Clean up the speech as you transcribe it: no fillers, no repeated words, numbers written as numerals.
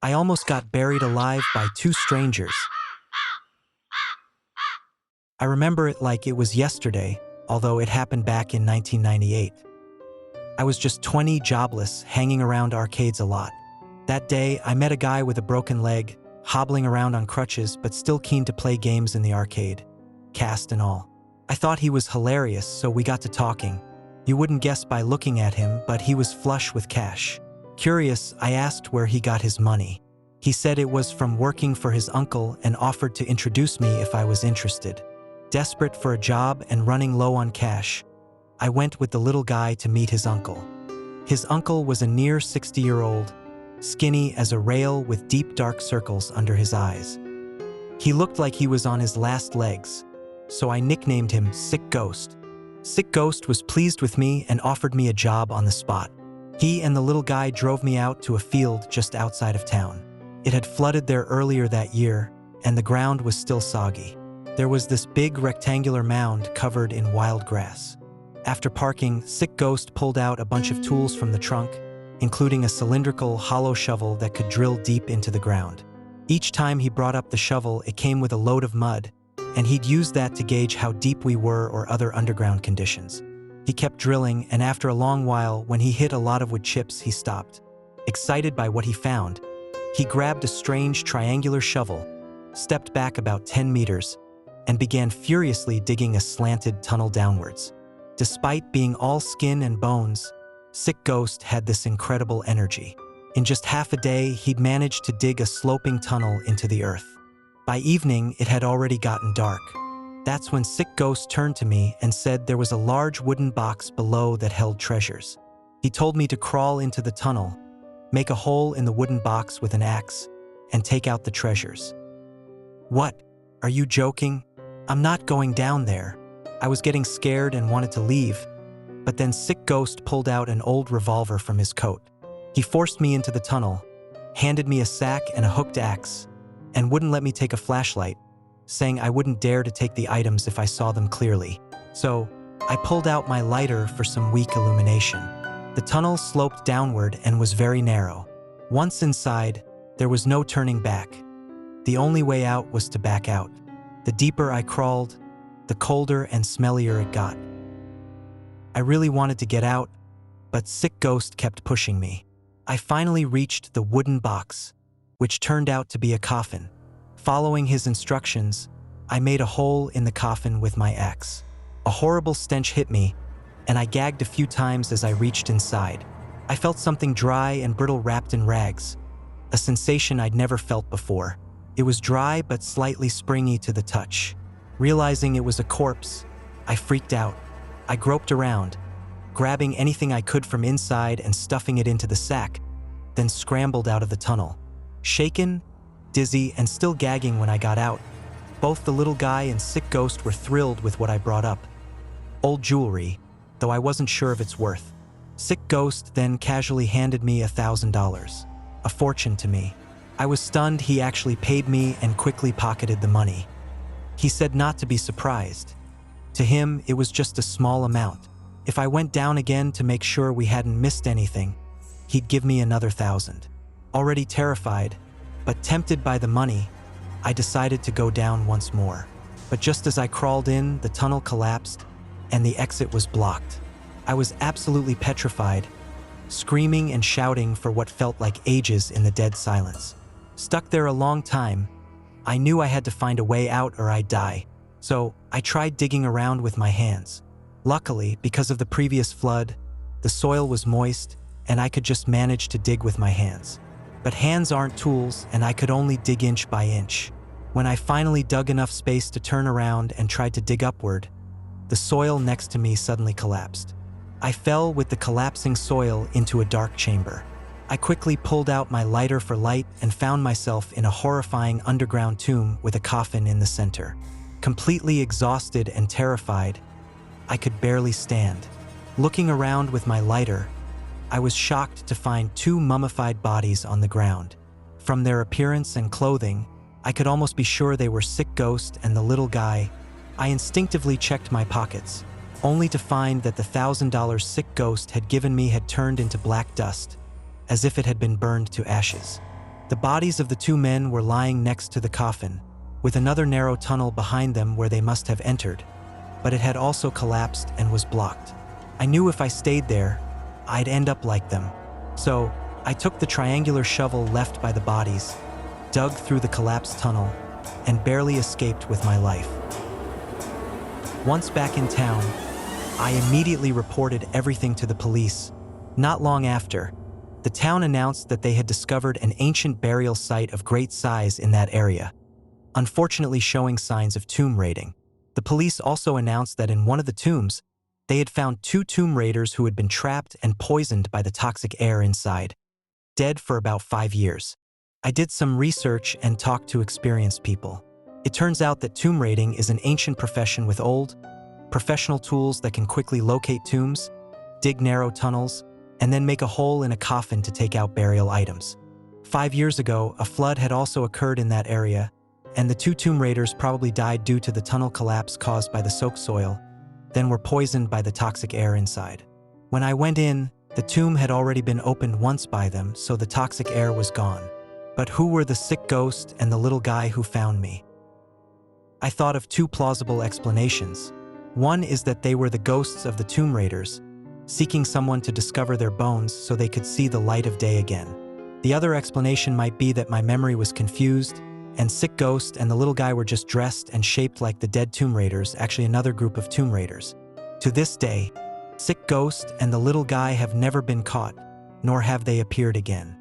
I almost got buried alive by two strangers. I remember it like it was yesterday, although it happened back in 1998. I was just 20, jobless, hanging around arcades a lot. That day, I met a guy with a broken leg, hobbling around on crutches but still keen to play games in the arcade, cast and all. I thought he was hilarious, so we got to talking. You wouldn't guess by looking at him, but he was flush with cash. Curious, I asked where he got his money. He said it was from working for his uncle and offered to introduce me if I was interested. Desperate for a job and running low on cash, I went with the little guy to meet his uncle. His uncle was a near 60-year-old, skinny as a rail with deep dark circles under his eyes. He looked like he was on his last legs, so I nicknamed him Sick Ghost. Sick Ghost was pleased with me and offered me a job on the spot. He and the little guy drove me out to a field just outside of town. It had flooded there earlier that year, and the ground was still soggy. There was this big rectangular mound covered in wild grass. After parking, Sick Ghost pulled out a bunch of tools from the trunk, including a cylindrical, hollow shovel that could drill deep into the ground. Each time he brought up the shovel, it came with a load of mud, and he'd use that to gauge how deep we were or other underground conditions. He kept drilling, and after a long while, when he hit a lot of wood chips, he stopped. Excited by what he found, he grabbed a strange triangular shovel, stepped back about 10 meters, and began furiously digging a slanted tunnel downwards. Despite being all skin and bones, Sick Ghost had this incredible energy. In just half a day, he'd managed to dig a sloping tunnel into the earth. By evening, it had already gotten dark. That's when Sick Ghost turned to me and said there was a large wooden box below that held treasures. He told me to crawl into the tunnel, make a hole in the wooden box with an axe, and take out the treasures. What? Are you joking? I'm not going down there. I was getting scared and wanted to leave, but then Sick Ghost pulled out an old revolver from his coat. He forced me into the tunnel, handed me a sack and a hooked axe, and wouldn't let me take a flashlight, saying I wouldn't dare to take the items if I saw them clearly. So, I pulled out my lighter for some weak illumination. The tunnel sloped downward and was very narrow. Once inside, there was no turning back. The only way out was to back out. The deeper I crawled, the colder and smellier it got. I really wanted to get out, but Sick Ghost kept pushing me. I finally reached the wooden box, which turned out to be a coffin. Following his instructions, I made a hole in the coffin with my axe. A horrible stench hit me, and I gagged a few times as I reached inside. I felt something dry and brittle wrapped in rags, a sensation I'd never felt before. It was dry but slightly springy to the touch. Realizing it was a corpse, I freaked out. I groped around, grabbing anything I could from inside and stuffing it into the sack, then scrambled out of the tunnel. Shaken, dizzy, and still gagging when I got out, both the little guy and Sick Ghost were thrilled with what I brought up. Old jewelry, though I wasn't sure of its worth. Sick Ghost then casually handed me $1,000, a fortune to me. I was stunned he actually paid me and quickly pocketed the money. He said not to be surprised. To him, it was just a small amount. If I went down again to make sure we hadn't missed anything, he'd give me another $1,000. Already terrified, but tempted by the money, I decided to go down once more. But just as I crawled in, the tunnel collapsed, and the exit was blocked. I was absolutely petrified, screaming and shouting for what felt like ages in the dead silence. Stuck there a long time, I knew I had to find a way out or I'd die, so I tried digging around with my hands. Luckily, because of the previous flood, the soil was moist and I could just manage to dig with my hands. But hands aren't tools and I could only dig inch by inch. When I finally dug enough space to turn around and tried to dig upward, the soil next to me suddenly collapsed. I fell with the collapsing soil into a dark chamber. I quickly pulled out my lighter for light and found myself in a horrifying underground tomb with a coffin in the center. Completely exhausted and terrified, I could barely stand. Looking around with my lighter, I was shocked to find two mummified bodies on the ground. From their appearance and clothing, I could almost be sure they were Sick Ghost and the little guy. I instinctively checked my pockets, only to find that the $1,000 Sick Ghost had given me had turned into black dust, as if it had been burned to ashes. The bodies of the two men were lying next to the coffin, with another narrow tunnel behind them where they must have entered, but it had also collapsed and was blocked. I knew if I stayed there, I'd end up like them. So, I took the triangular shovel left by the bodies, dug through the collapsed tunnel, and barely escaped with my life. Once back in town, I immediately reported everything to the police. Not long after, the town announced that they had discovered an ancient burial site of great size in that area, unfortunately showing signs of tomb raiding. The police also announced that in one of the tombs, they had found two tomb raiders who had been trapped and poisoned by the toxic air inside, dead for about 5 years. I did some research and talked to experienced people. It turns out that tomb raiding is an ancient profession with old, professional tools that can quickly locate tombs, dig narrow tunnels, and then make a hole in a coffin to take out burial items. 5 years ago, a flood had also occurred in that area, and the two tomb raiders probably died due to the tunnel collapse caused by the soaked soil, then were poisoned by the toxic air inside. When I went in, the tomb had already been opened once by them, so the toxic air was gone. But who were the sick ghost and the little guy who found me? I thought of two plausible explanations. One is that they were the ghosts of the tomb raiders, seeking someone to discover their bones so they could see the light of day again. The other explanation might be that my memory was confused, and sick ghost and the little guy were just dressed and shaped like the dead tomb raiders, actually another group of tomb raiders. To this day, sick ghost and the little guy have never been caught, nor have they appeared again.